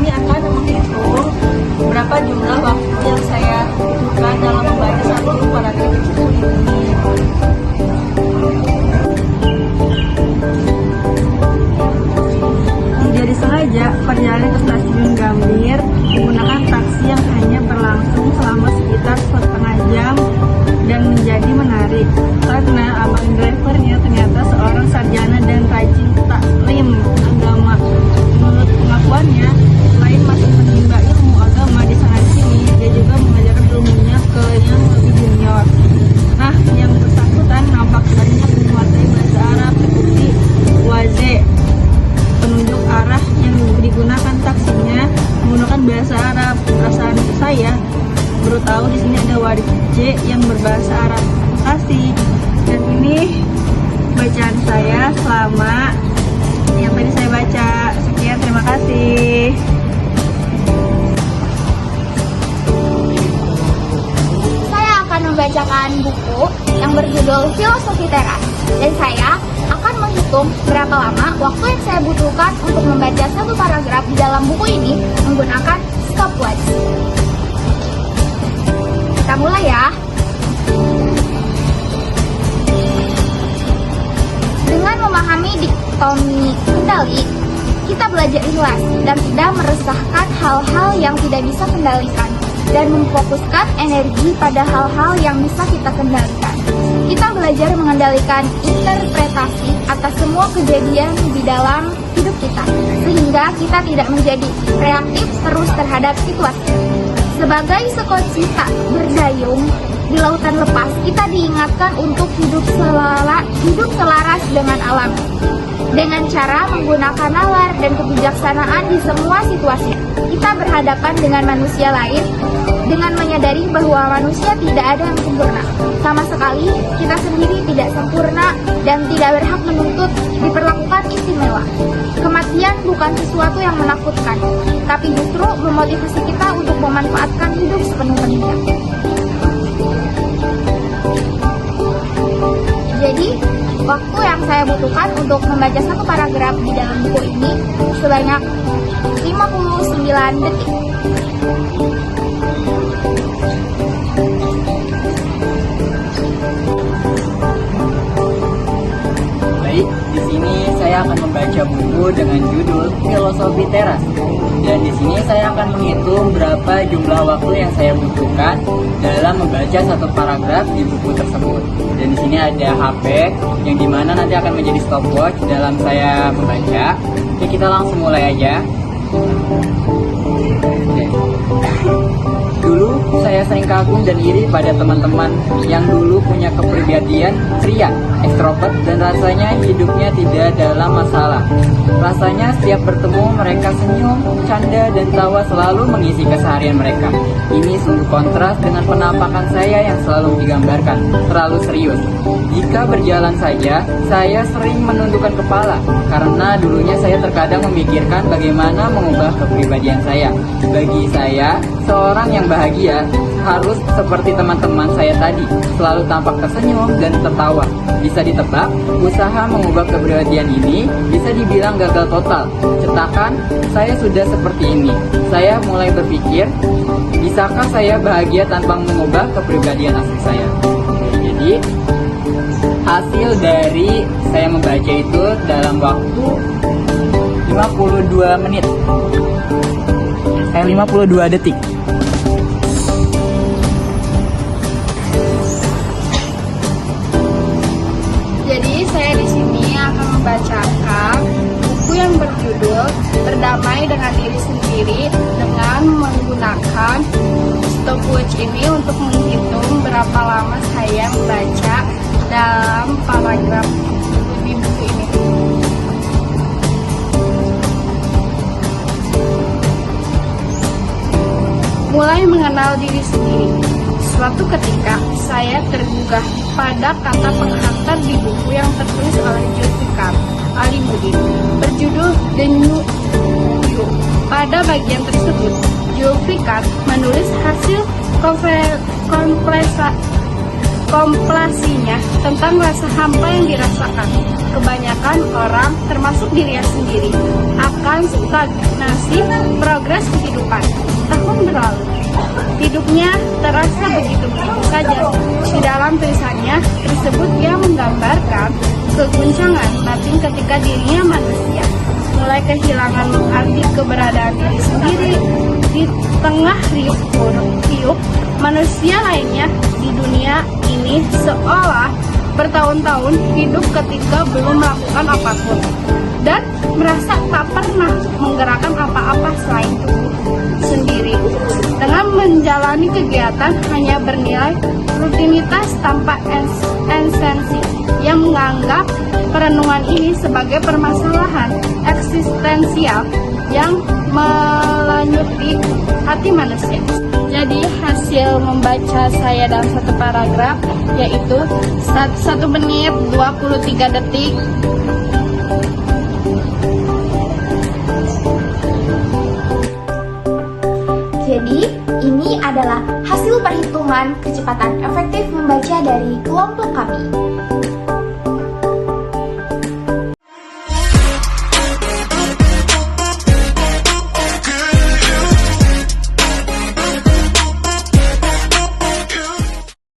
akan menghitung berapa jumlah waktu yang saya butuhkan dalam membaca satu paragraf di buku ini. Tidak disengaja, perjalanan ke stasiun Gambir menggunakan taksi yang hanya berlangsung selama sekitar setengah jam dan menjadi menarik karena abang drivernya ternyata seorang sarjana dan rajin taklim agama. Menurut pengakuannya, selain masih menimba ilmu agama di sana sini, dia juga mengajarkan ilmunya ke yang lebih junior. Nah, yang bersangkutan nampak banyak menguasai bahasa Arab seperti waze, penunjuk arah yang digunakan taksinya menggunakan bahasa Arab. Perasaan saya baru tahu di sini ada warje yang berbahasa Arab. Terima kasih. Dan ini bacaan saya selama yang tadi saya baca. Sekian, terima kasih. Saya akan membacakan buku yang berjudul Filosofi Teras, dan saya akan menghitung berapa lama waktu yang saya butuhkan untuk membaca satu paragraf di dalam buku ini menggunakan stopwatch. Kita mulai ya. Dengan memahami dikotomi kendali, kita belajar ikhlas dan tidak meresahkan hal-hal yang tidak bisa kendalikan dan memfokuskan energi pada hal-hal yang bisa kita kendalikan. Kita belajar mengendalikan interpretasi atas semua kejadian di dalam hidup kita, sehingga kita tidak menjadi reaktif terus terhadap situasi. Sebagai sekocita tak berdayung di lautan lepas, kita diingatkan untuk hidup selaras dengan alam, dengan cara menggunakan nalar dan kebijaksanaan di semua situasi. Kita berhadapan dengan manusia lain dengan menyadari bahwa manusia tidak ada yang sempurna. Sama sekali, kita sendiri tidak sempurna dan tidak berhak menuntut diperlakukan istimewa. Kematian bukan sesuatu yang menakutkan, tapi justru memotivasi kita untuk memanfaatkan hidup sepenuh-penuhnya. Jadi, waktu yang saya butuhkan untuk membaca satu paragraf di dalam buku ini sebanyak 59 detik. Baik, di sini saya akan membaca buku dengan judul Filosofi Teras. Dan di sini saya akan menghitung berapa jumlah waktu yang saya butuhkan dalam membaca satu paragraf di buku tersebut. Dan di sini ada HP yang dimana nanti akan menjadi stopwatch dalam saya membaca. Oke, kita langsung mulai aja. Dulu saya sering kagum dan iri pada teman-teman yang dulu punya kepribadian ceria, ekstrovert, dan rasanya hidupnya tidak dalam masalah. Rasanya setiap bertemu mereka senyum, canda, dan tawa selalu mengisi keseharian mereka. Ini sungguh kontras dengan penampakan saya yang selalu digambarkan, terlalu serius. Jika berjalan saja, saya sering menundukkan kepala, karena dulunya saya terkadang memikirkan bagaimana mengubah kepribadian saya. Bagi saya, seorang yang bahagia harus seperti teman-teman saya tadi, selalu tampak tersenyum dan tertawa. Bisa ditebak, usaha mengubah kepribadian ini bisa dibilang gagal total. Cetakan, saya sudah seperti ini. Saya mulai berpikir, bisakah saya bahagia tanpa mengubah kepribadian asli saya? Jadi, hasil dari saya membaca itu dalam waktu 52 menit. 52 detik. Jadi saya di sini akan membacakan buku yang berjudul Berdamai dengan Diri Sendiri dengan menggunakan stopwatch ini untuk menghitung berapa lama saya membaca dalam paragraf di buku ini. Mulai mengenal diri sendiri. Suatu ketika, saya tergugah pada kata penghantar di buku yang tertulis oleh Zulfikar Alimudin berjudul The New You. Pada bagian tersebut, Zulfikar menulis hasil komplasinya tentang rasa hampa yang dirasakan kebanyakan orang, termasuk dirinya sendiri, akan menyebabkan stagnasi progres kehidupan. Tahun berlalu, hidupnya terasa begitu-begitu saja. Di dalam tulisannya tersebut ia menggambarkan keguncangan batin ketika dirinya manusia mulai kehilangan arti keberadaan diri sendiri. Di tengah riuh manusia lainnya di dunia ini seolah bertahun-tahun hidup ketika belum melakukan apapun dan merasa tak pernah menggerakkan apa-apa selain tubuh sendiri. Dengan menjalani kegiatan hanya bernilai rutinitas tanpa esensi, yang menganggap perenungan ini sebagai permasalahan eksistensial yang melanyuti hati manusia. Jadi hasil membaca saya dalam satu paragraf yaitu 1 menit 23 detik. Jadi, ini adalah hasil perhitungan kecepatan efektif membaca dari kelompok kami.